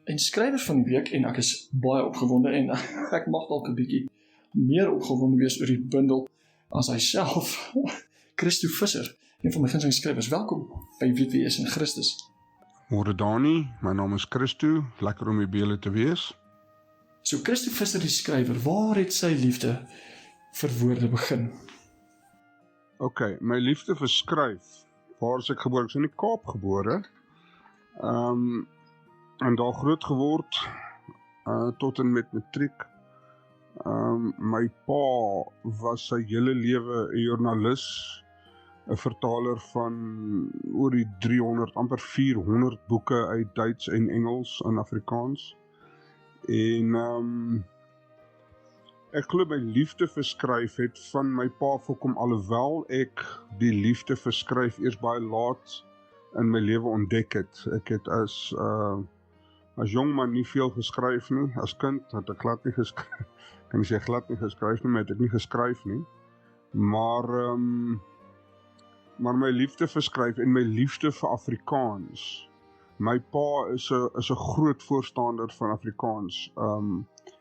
En skrywer van die week, en ek is baie opgewonde, en ek mag dalk 'n bietjie meer opgewonde wees oor die bundel as hy self, Christo Visser, een van my gunsteling skrywers. Welkom by Weet Wie Is in Christus. Môre Dani, my naam is Christo, lekker om by julle te wees. So Christo Visser die skrywer, waar het sy liefde vir woorde begin? Ok, my liefde vir skryf, waar is ek gebore? Ek is in die Kaap gebore, en daar groot geword, tot en met matriek. My pa was sy hele lewe 'n joernalis, 'n vertaler van oor die 300, amper 400 boeke uit Duits en Engels en Afrikaans. En ek glo my liefde vir skryf het van my pa voorkom, alhoewel ek die liefde vir skryf eers baie laat in my lewe ontdek het. Ek het as jong man nie veel geskryf nie. As kind het ek glad nie geskryf, kan nie sê glad nie geskryf nie, maar het ek nie geskryf nie. Maar my liefde vir skryf en my liefde vir Afrikaans. My pa is 'n groot voorstander van Afrikaans,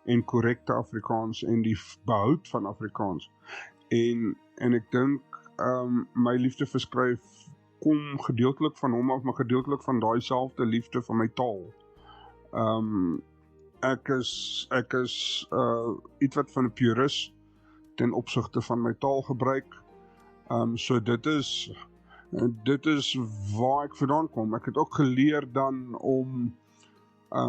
en korrekte Afrikaans en die behoud van Afrikaans. En ek dink my liefde vir skryf kom gedeeltelik van hom af, maar gedeeltelik van daai selfde liefde van my taal. Ek is iets wat van 'n purist ten opsigte van my taalgebruik. So dit is waar ek vandaan kom. Ek het ook geleer dan om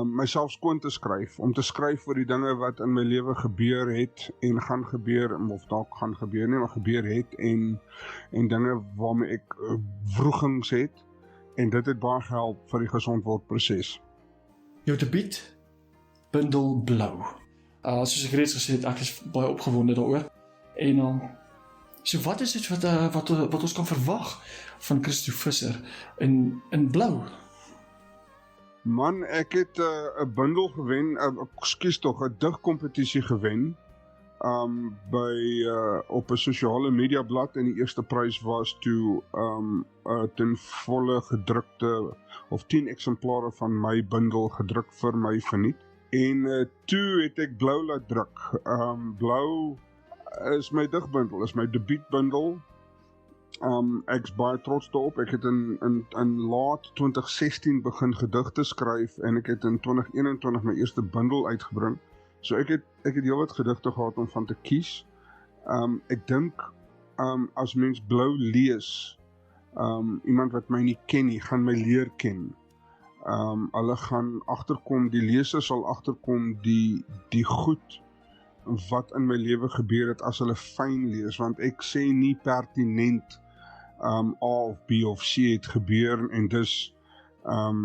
myself skoon te skryf, om te skryf oor die dinge wat in my lewe gebeur het en gaan gebeur, of dalk gaan gebeur nie, maar gebeur het, en dinge waarmee ek wrogings het, en dit het baie gehelp vir die gesondwordproses. Jou debuut, bundel Blou. Soos ek reeds gesê het, ek is baie opgewonde daaroor. En so wat is dit wat ons kan verwag van Christo Visser in Blou? Man, ek het 'n bundel gewen, 'n digkompetisie gewen, op 'n sosiale media blad, en die eerste prys was toe ten volle gedrukte, of 10 eksemplare van my bundel gedruk vir my verniet. En toe het ek Blou laat druk. Blou is my digbundel, is my debuutbundel. Ek is baie trots daarop. Ek het in laat 2016 begin gedigte skryf, en ek het in 2021 my eerste bundel uitgebring. So ek het heelwat gedigte gehad om van te kies. Ek dink as mens Blou lees, iemand wat my nie ken nie, gaan my leer ken. Hulle gaan agterkom, die leser sal agterkom die goed wat in my lewe gebeur het as hulle fyn lees, want ek sê nie pertinent A of B of C het gebeur, en dus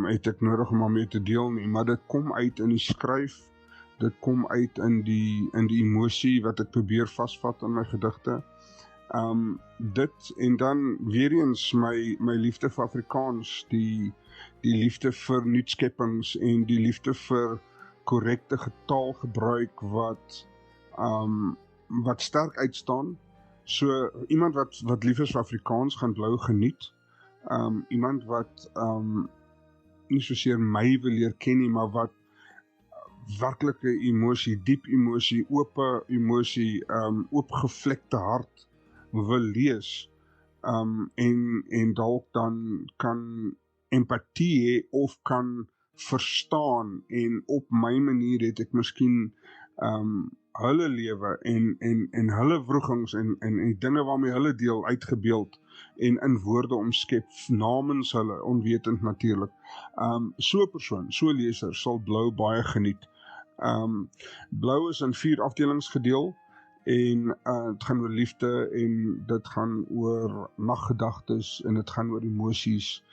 het ek nodig om daarmee te deel nie, maar dit kom uit in die skryf, dit kom uit in die emosie wat ek probeer vasvat in my gedigte. Dit, en dan weer eens my liefde vir Afrikaans, die liefde vir nuutskeppings en die liefde vir korrekte getaalgebruik wat sterk uitstaan. So iemand wat lief is vir Afrikaans gaan Blou geniet. Iemand wat nie soseer my wil leer ken nie, maar wat werklike emosie, diep emosie, oop emosie, oopgevlekte hart wil lees, en dalk dan kan empatie hê of kan verstaan, en op my manier het ek miskien hulle lewe en hulle wrogings en die dinge waarmee hulle deel uitgebeeld en in woorde omskep namens hulle, onwetend natuurlik. So 'n persoon, so 'n leser sal Blou baie geniet. Blou is in 4 afdelings gedeel, en dit gaan oor liefde, en dit gaan oor naggedagtes, en dit gaan oor emosies,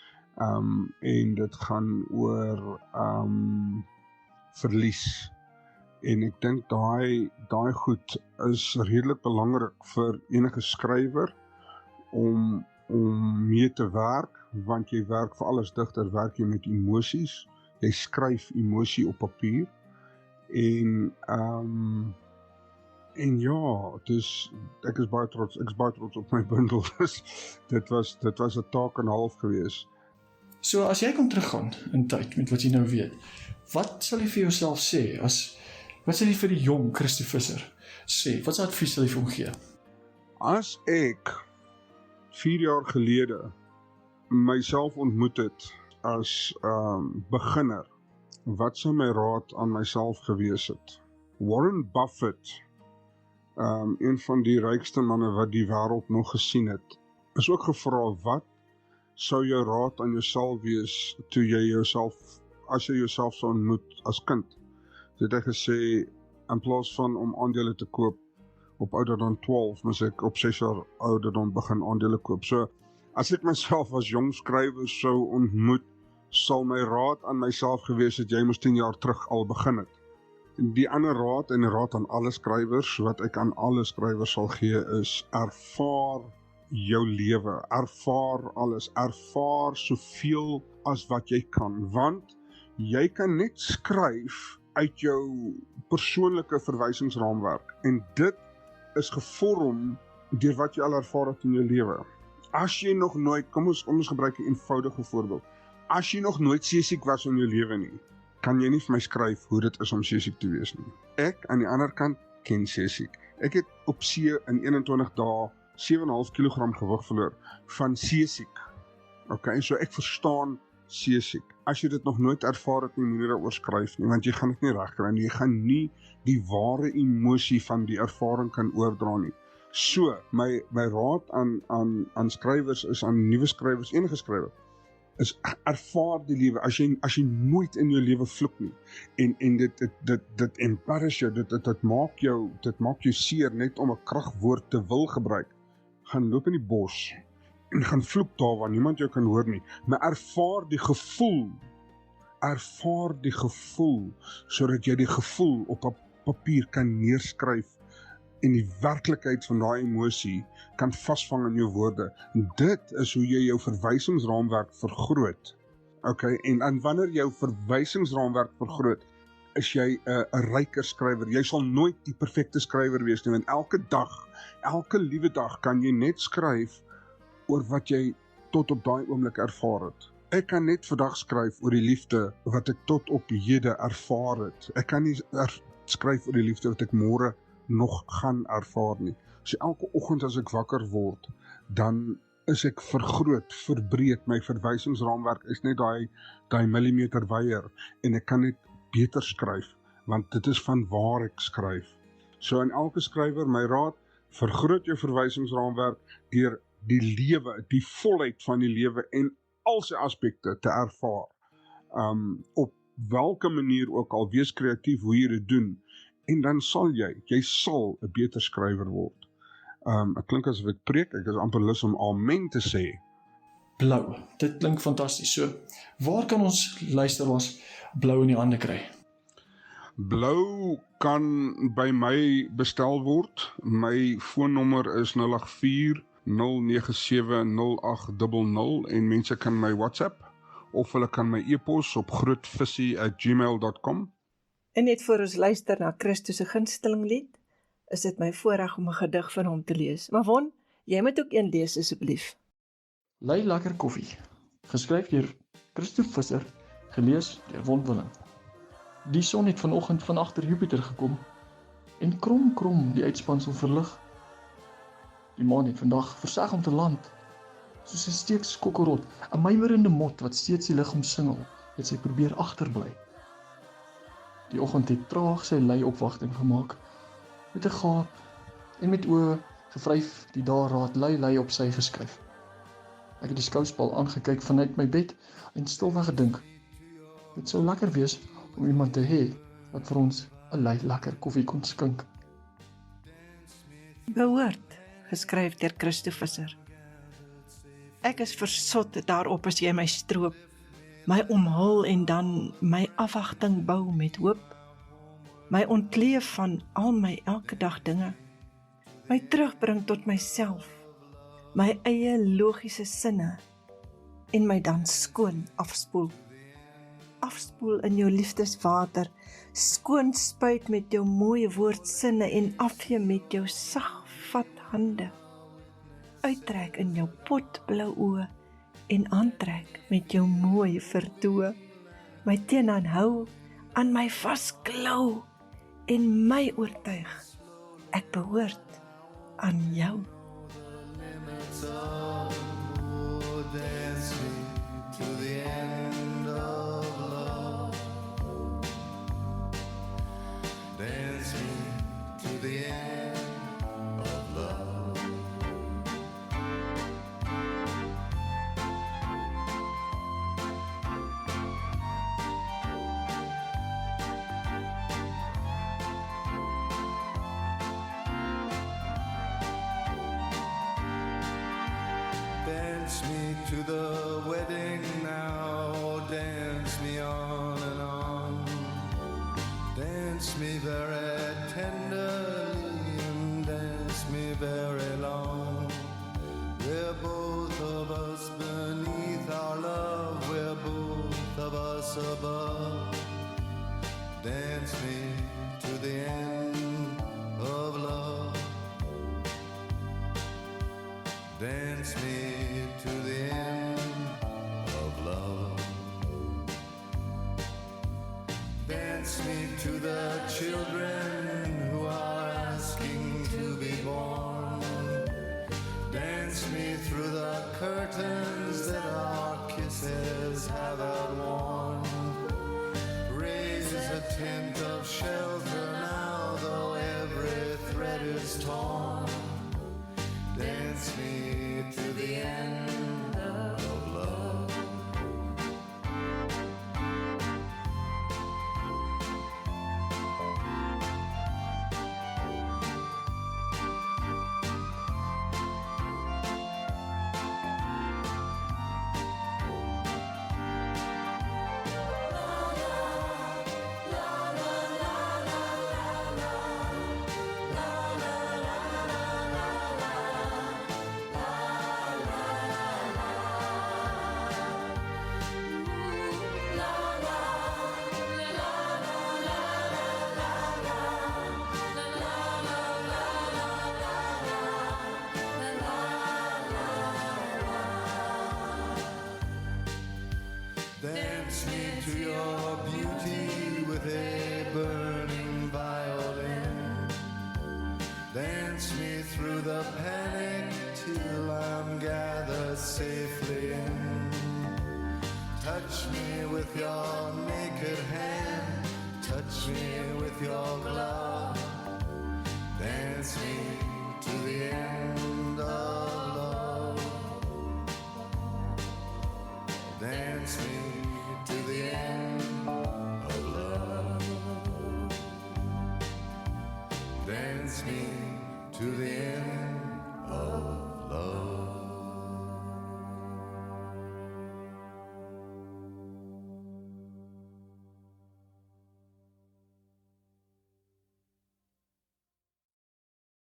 en dit gaan oor verlies. En ek dink daai goed is redelik belangrik vir enige skrywer om mee te werk, want jy werk vir alles digter, werk jy met emosies, jy skryf emosie op papier, en ja, dus ek is baie trots op my bundel. Dit was 'n taak en 'n half gewees. So as jy kon teruggaan in tyd met wat jy nou weet, wat sal jy vir jouself sê? Wat sal jy vir die jong Christo Visser sê? Wat se advies sal jy vir hom gee? As ek 4 jaar gelede myself ontmoet het as beginner, wat sou my raad aan myself gewees het? Warren Buffett, een van die rykste manne wat die wêreld nog gesien het, is ook gevra, wat sou jou raad aan jouself wees toe jy jouself, as jy jouself sou ontmoet as kind? So het hy gesê, in plaas van om aandele te koop op ouderdom 12, moes ek op 6 jaar ouderdom begin aandele koop. So, as ek myself as jong skrywer sou ontmoet, sal my raad aan myself gewees het, jy moes 10 jaar terug al begin het. Die ander raad, en die raad aan alle skrywers, wat ek aan alle skrywers sal gee, is ervaar jou lewe, ervaar alles, ervaar soveel as wat jy kan, want jy kan net skryf uit jou persoonlike verwysingsraamwerk, en dit is gevorm deur wat jy al ervaar het in jou lewe. As jy nog nooit, kom ons gebruik 'n eenvoudige voorbeeld, as jy nog nooit seesiek was in jou lewe nie, kan jy nie vir my skryf hoe dit is om seesiek te wees nie. Ek, aan die ander kant, ken seesiek. Ek het op see in 21 dae 7,5 kg gewig verloor van seesiek. Okay, so ek verstaan seesiek. As jy dit nog nooit ervaar het nie, moet jy daaroor skryf nie, want jy gaan dit nie regkry nie. Jy gaan nie die ware emosie van die ervaring kan oordra nie. So, my raad aan skrywers is, aan nuwe skrywers, enige skrywer, is ervaar die lewe. As jy nooit in jou lewe vloek nie, en dit embarrass jou, dit maak jou seer net om 'n kragwoord te wil gebruik, gaan loop in die bos en gaan vloek daar waar niemand jou kan hoor nie, maar ervaar die gevoel, sodat jy die gevoel op papier kan neerskryf en die werklikheid van daai emosie kan vasvang in jou woorde. Dit is hoe jy jou verwysingsraamwerk vergroot. Okay, en wanneer jou verwysingsraamwerk vergroot, is jy 'n ryker skrywer. Jy sal nooit die perfekte skrywer wees nie, want elke liewe dag kan jy net skryf oor wat jy tot op daai oomblik ervaar het. Ek kan net vandag skryf oor die liefde wat ek tot op hede ervaar het. Ek kan nie skryf oor die liefde wat ek môre nog gaan ervaar nie. So elke oggend as ek wakker word, dan is ek vergroot, verbreed. My verwysingsraamwerk is net daai millimeter wyer, en ek kan net beter skryf, want dit is van waar ek skryf. So in elke skrywer, my raad, vergroot jou verwysingsraamwerk deur die lewe, die volheid van die lewe en al sy aspekte te ervaar. Op welke manier ook al, wees kreatief hoe jy dit doen, en dan sal jy sal 'n beter skrywer word. Ek klink asof ek preek, ek is amper lus om amen te sê. Blou, dit klink fantasties. So, waar kan ons luisteraars Blou in die hande kry? Blou kan by my bestel word. My foonnommer is 084-097-0800 en mense kan my WhatsApp of hulle kan my e-pos op grootvisie@gmail.com. En net voor ons luister na Christo se gunsteling lied, is dit my voorreg om 'n gedig van hom te lees. Maar Won, jy moet ook een lees asseblief. Lei lekker koffie, geskryf deur Christo Visser, gelees deur Won Willing. Die son het vanoggend van agter Jupiter gekom en krom die uitspansel verlig. Die maan het vandag versag om te land, soos 'n steeks kokkerot, 'n mymerende mot wat steeds die lig omsingel, het sy probeer agterbly. Die oggend het traag sy lei opwagting gemaak, met 'n gaap en met oë gevryf die daarraad lei op sy geskryf. Ek het die skouspel aangekyk vanuit my bed en stilweg gedink, dit sou lekker wees om iemand te hê wat vir ons 'n lei lekker koffie kon skink. Behoort, geskryf deur Christo Visser. Ek is versot daarop as jy my stroop, my omhul en dan my afwagting bou met hoop, my ontleef van al my elke dag dinge, my terugbring tot myself, my eie logiese sinne, en my dan skoon afspoel. Afspoel in jou liefdeswater, skoon spuit met jou mooie woordsinne en afvee met jou sag vat hande. Uittrek in jou potblou oë en aantrek met jou mooi vertoë, my teenaan hou, aan my vasklou en my oortuig, ek behoort aan jou. Dance me to the end of love. Dance me to the end of love. Dance me to the wedding now, dance me on and on. Dance me very tenderly and dance me very long. We're both of us beneath our love, we're both of us above. Dance me to the end of love. Dance me to the end of love. Dance me to the children who are asking to be born. Dance me through the curtains that our kisses have outworn. Raise a tent of shelter now, though every thread is torn. Dance me to the end of love. Dance me to your beauty with a burning violin. Dance me through the panic till I'm gathered safely in. Touch me with your naked hand, touch me with your glove. Dance me to the end of love. Dance me to the end of love. Dance me to the end of love.